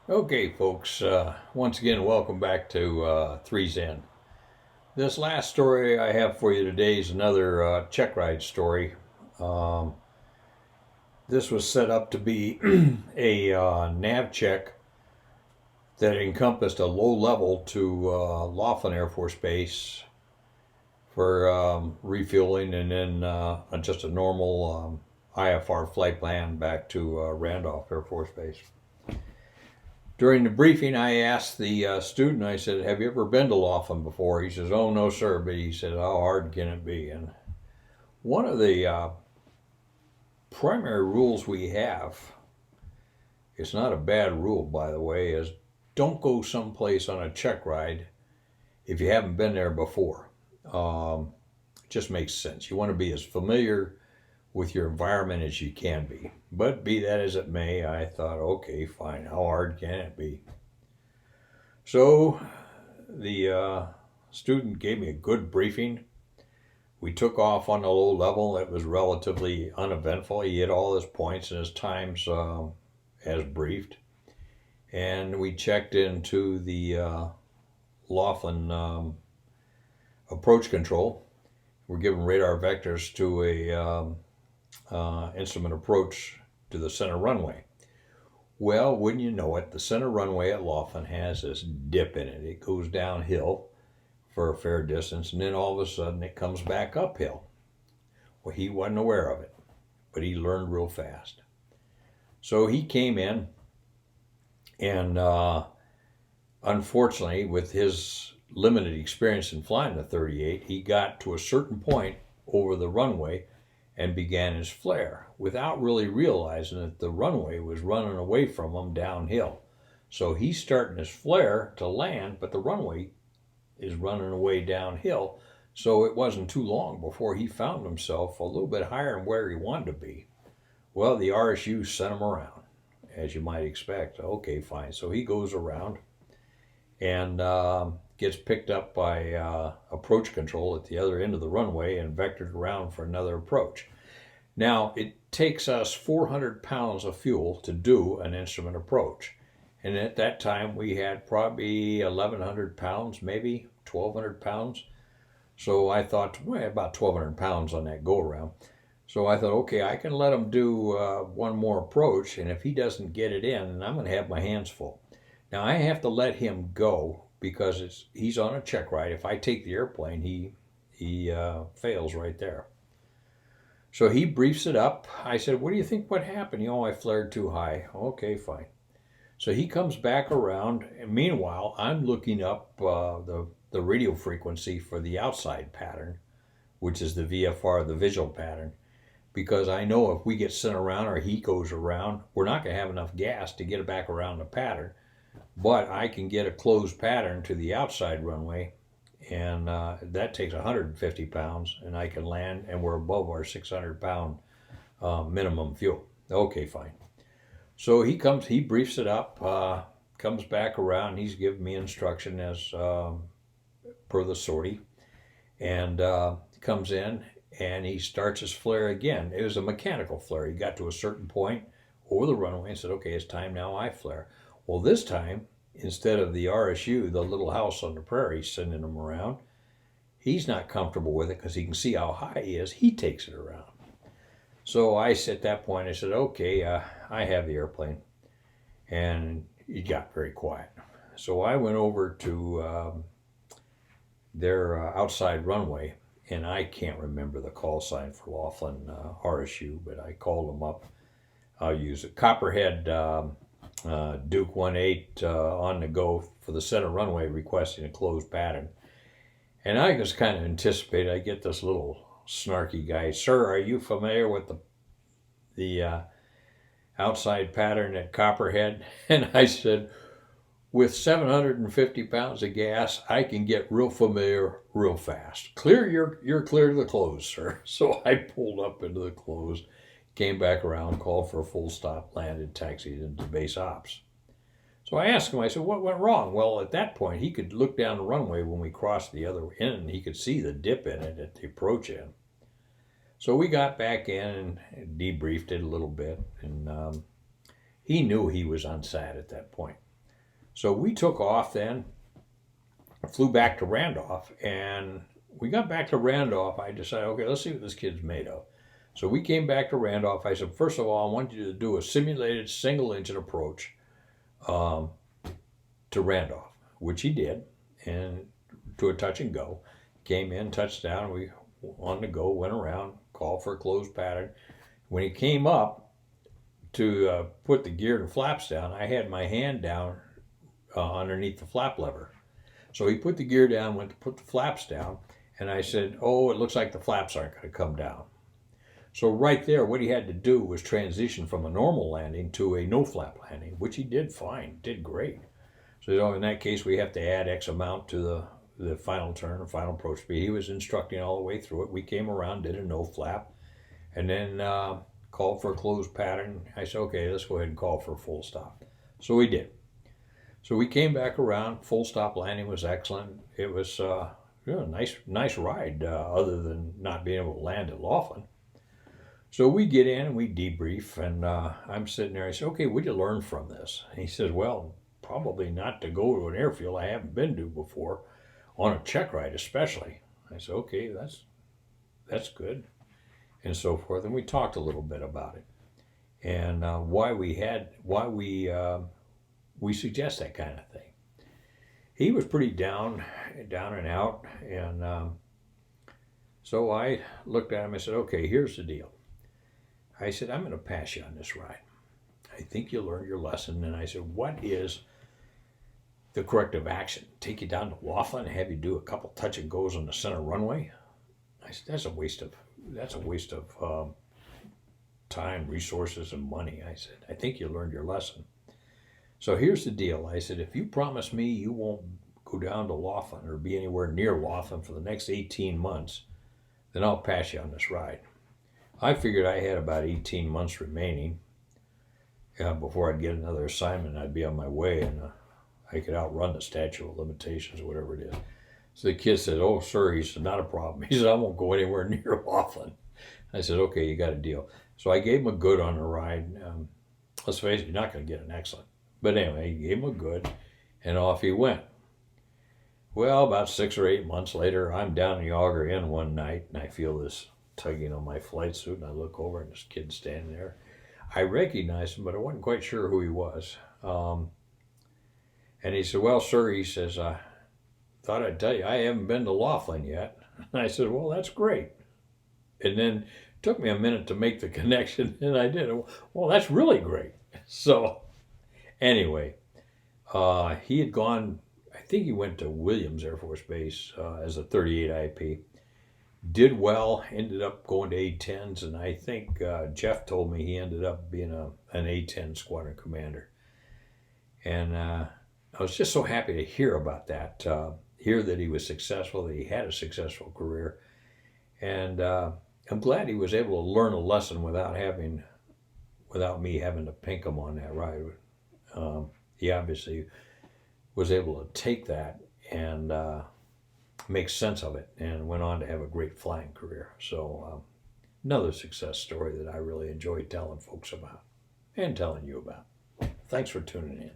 Okay, folks, once again, welcome back to Three's End. This last story I have for you today is another check ride story. Um, this was set up to be a nav check that encompassed a low level to Laughlin Air Force Base for refueling and then just a normal IFR flight plan back to Randolph Air Force Base. During the briefing, I asked the student, I said, "Have you ever been to Laughlin before?" He says, "Oh, no, sir." But he said, "How hard can it be?" And one of the primary rules we have, it's not a bad rule, by the way, is don't go someplace on a check ride if you haven't been there before. It just makes sense. You want to be as familiar with your environment as you can be. But be that as it may, I thought, okay, fine. How hard can it be? So the student gave me a good briefing. We took off on the low level. It was relatively uneventful. He hit all his points and his times as briefed. And we checked into the Laughlin approach control. We're given radar vectors to a instrument approach to the center runway. Well, wouldn't you know it, the center runway at Laughlin has this dip in it. It goes downhill for a fair distance, and then all of a sudden it comes back uphill. Well, he wasn't aware of it, but he learned real fast. So he came in, and unfortunately, with his limited experience in flying the 38, he got to a certain point over the runway and began his flare without really realizing that the runway was running away from him downhill. So he's starting his flare to land, but the runway is running away downhill. So it wasn't too long before he found himself a little bit higher than where he wanted to be. Well, the RSU sent him around, as you might expect. Okay, fine. So he goes around and gets picked up by approach control at the other end of the runway and vectored around for another approach. Now, it takes us 400 pounds of fuel to do an instrument approach. And at that time, we had probably 1,100 pounds, maybe 1,200 pounds. So I thought, well, about 1,200 pounds on that go around. So I thought, okay, I can let him do one more approach, and if he doesn't get it in, I'm going to have my hands full. Now I have to let him go because he's on a check ride. If I take the airplane, he fails right there. So he briefs it up. I said, "What do you think? What happened?" I flared too high." Okay, fine. So he comes back around, and meanwhile, I'm looking up the radio frequency for the outside pattern, which is the VFR, the visual pattern, because I know if we get sent around or he goes around, we're not going to have enough gas to get it back around the pattern. But I can get a closed pattern to the outside runway, and that takes 150 pounds, and I can land, and we're above our 600-pound minimum fuel. Okay, fine. So he briefs it up, comes back around. He's giving me instruction as per the sortie, and comes in and he starts his flare again. It was a mechanical flare. He got to a certain point over the runway and said, "Okay, it's time now I flare." Well, this time, instead of the RSU, the little house on the prairie, sending him around, he's not comfortable with it because he can see how high he is. He takes it around. So at that point, I said, "Okay, I have the airplane." And it got very quiet. So I went over to their outside runway, and I can't remember the call sign for Laughlin RSU, but I called them up. I'll use it. Copperhead Duke 18 on the go for the center runway requesting a closed pattern. And I just kind of anticipated I get this little snarky guy, "Sir, are you familiar with the outside pattern at Copperhead?" And I said, "With 750 pounds of gas, I can get real familiar real fast. You're clear to the close, sir." So I pulled up into the close, came back around, called for a full stop, landed, taxied into base ops. So I asked him, I said, "What went wrong?" Well, at that point, he could look down the runway when we crossed the other end. He could see the dip in it at the approach end. So we got back in and debriefed it a little bit. And he knew he was unsat at that point. So we took off then, flew back to Randolph, and we got back to Randolph. I decided, okay, let's see what this kid's made of. So we came back to Randolph. I said, first of all, I want you to do a simulated single engine approach um, to Randolph, which he did, and to a touch and go. Came in, touched down, we on the go, went around, called for a closed pattern. When he came up to put the gear and flaps down, I had my hand down underneath the flap lever. So he put the gear down, went to put the flaps down, and I said, oh, it looks like the flaps aren't going to come down. So right there, what he had to do was transition from a normal landing to a no flap landing, which he did fine, did great. So in that case, we have to add X amount to the final turn or final approach speed. He was instructing all the way through it. We came around, did a no flap, and then called for a closed pattern. I said, okay, let's go ahead and call for a full stop. So we did. So we came back around. Full stop landing was excellent. It was nice ride, other than not being able to land at Laughlin. So we get in and we debrief, and I'm sitting there. I said, okay, what'd you learn from this? And he says, well, probably not to go to an airfield I haven't been to before, on a checkride especially. I said, okay, that's good, and so forth. And we talked a little bit about it, and why we suggest that kind of thing. He was pretty down and out, and so I looked at him and said, okay, here's the deal. I said, I'm going to pass you on this ride. I think you learned your lesson. And I said, what is the corrective action? Take you down to Laughlin and have you do a couple touch and goes on the center runway? I said, that's a waste of time, resources, and money. I said, I think you learned your lesson. So here's the deal. I said, if you promise me you won't go down to Laughlin or be anywhere near Laughlin for the next 18 months, then I'll pass you on this ride. I figured I had about 18 months remaining before I'd get another assignment. I'd be on my way, and I could outrun the statute of limitations or whatever it is. So the kid said, oh, sir, he said, not a problem. He said, I won't go anywhere near Laughlin. I said, okay, you got a deal. So I gave him a good on the ride. Let's face it, you're not going to get an excellent. But anyway, he gave him a good, and off he went. Well, about 6 or 8 months later, I'm down in the Auger Inn one night, and I feel this tugging on my flight suit, and I look over, and this kid's standing there. I recognized him, but I wasn't quite sure who he was. And he said, well, sir, he says, I thought I'd tell you, I haven't been to Laughlin yet. And I said, well, that's great. And then it took me a minute to make the connection, and I did. Well, that's really great. So anyway, he had gone, I think he went to Williams Air Force Base as a 38 IP. Did well, ended up going to A-10s, and I think Jeff told me he ended up being an A-10 squadron commander. And I was just so happy to hear about that, hear that he was successful, that he had a successful career. And I'm glad he was able to learn a lesson without me having to pink him on that ride. He obviously was able to take that and make sense of it, and went on to have a great flying career. So another success story that I really enjoy telling folks about and telling you about. Thanks for tuning in.